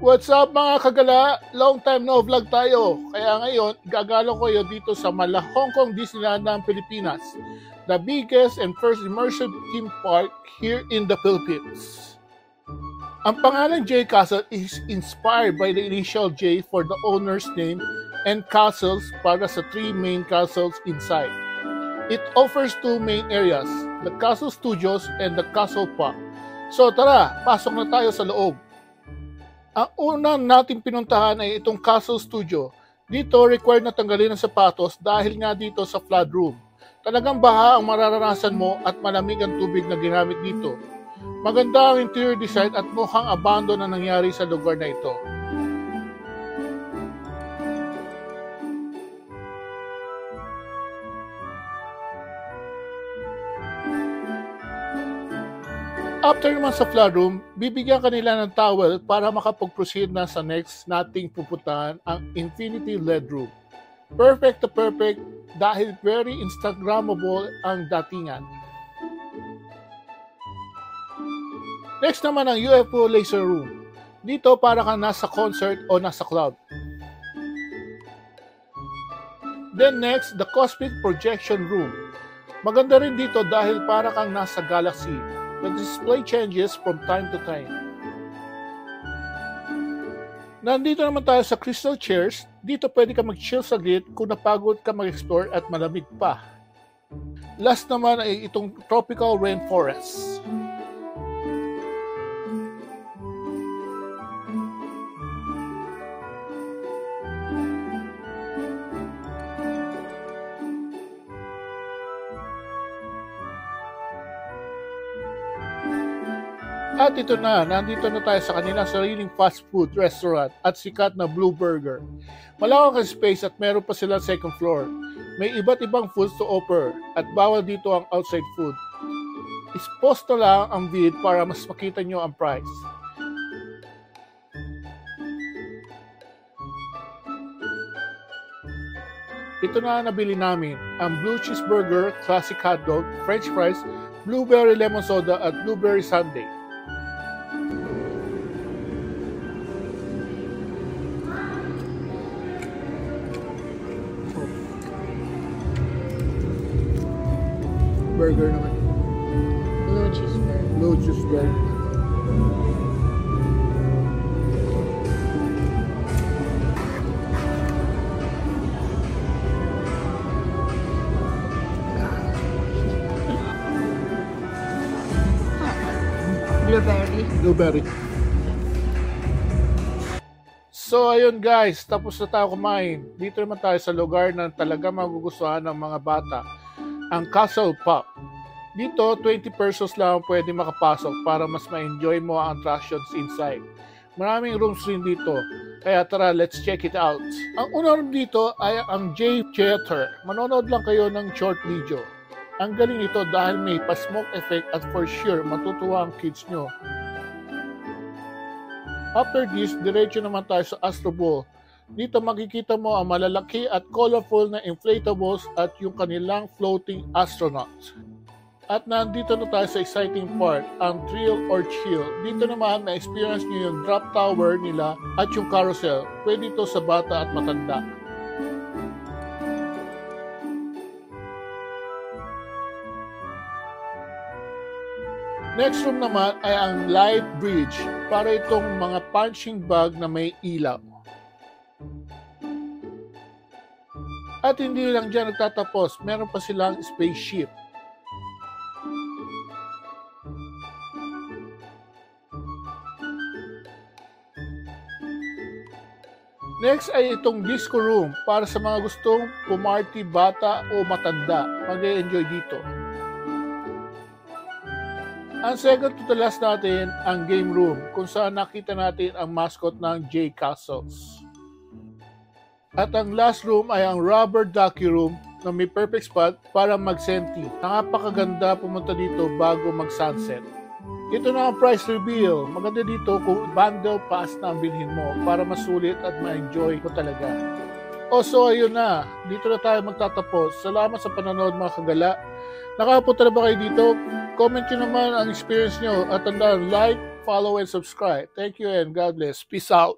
What's up mga kagala? Long time no vlog tayo. Kaya ngayon, gagalo ko kayo dito sa Mala Hong Kong Disneyland ng Pilipinas. The biggest and first immersive theme park here in the Philippines. Ang pangalan J Castle is inspired by the initial J for the owner's name and castles para sa three main castles inside. It offers two main areas, the Castle Studios and the Castle Park. So tara, pasok na tayo sa loob. Ang una nating pinuntahan ay itong Castle Studio. Dito, required na tanggalin ang sapatos dahil nga dito sa flood room. Talagang baha ang mararanasan mo at malamig ang tubig na ginamit dito. Maganda ang interior design at mukhang abandon na nangyari sa lugar na ito. After naman sa flood room, bibigyan kanila ng towel para makapag-proceed na sa next nating pupuntahan, ang Infinity LED Room. Perfect to perfect dahil very Instagrammable ang datingan. Next naman ang UFO Laser Room. Dito para kang nasa concert o nasa club. Then next, the Cosmic Projection Room. Maganda rin dito dahil para kang nasa galaxy. The display changes from time to time. Nandito naman tayo sa Crystal Chairs. Dito pwede ka mag-chill saglit kung napagod ka mag-explore at malamig pa. Last naman ay itong Tropical Rainforest. At ito na, nandito na tayo sa kanilang sariling fast food restaurant at sikat na Blue Burger. Malawak ang space at meron pa silang second floor. May iba't ibang foods to offer at bawal dito ang outside food. Ispos na lang ang vid para mas makita nyo ang price. Ito na nabili namin, ang Blue Cheeseburger, Classic Hotdog, French Fries, Blueberry Lemon Soda at Blueberry Sundae. Burger naman. Blue cheeseburger. Blue cheeseburger. Blueberry. Blueberry. So ayun guys, tapos na tayo kumain. Dito naman tayo sa lugar na talaga magugustuhan ng mga bata, ang Castle Park. Dito, 20 pesos lang pwede makapasok para mas ma-enjoy mo ang attractions inside. Maraming rooms rin dito, kaya tara, let's check it out. Ang unang room dito ay ang J Theater. Manonood lang kayo ng short video. Ang galing ito dahil may pa-smoke effect at for sure matutuwa ang kids nyo. After this, diretso naman tayo sa Astro Bowl. Dito makikita mo ang malalaki at colorful na inflatables at yung kanilang floating astronauts. At nandito na tayo sa exciting part, ang Thrill or Chill. Dito naman na-experience nyo yung drop tower nila at yung carousel. Pwede ito sa bata at matanda. Next room naman ay ang Light Bridge, para itong mga punching bag na may ilaw. At hindi lang dyan nagtatapos, meron pa silang spaceship. Next ay itong disco room para sa mga gustong pumarty, bata o matanda. Mag-e-enjoy dito. Ang second to the last natin, ang game room, kung saan nakita natin ang mascot ng J Castles. At ang last room ay ang Rubber Ducky Room na may perfect spot para mag-senti. Napakaganda pumunta dito bago mag-sunset. Ito na ang price reveal. Maganda dito kung bundle pass na ang bilhin mo para masulit at ma-enjoy ko talaga. So ayun na. Dito na tayo magtatapos. Salamat sa panonood mga kagala. Nakapunta na ba kayo dito? Comment nyo naman ang experience nyo at tandaan, like, follow, and subscribe. Thank you and God bless. Peace out.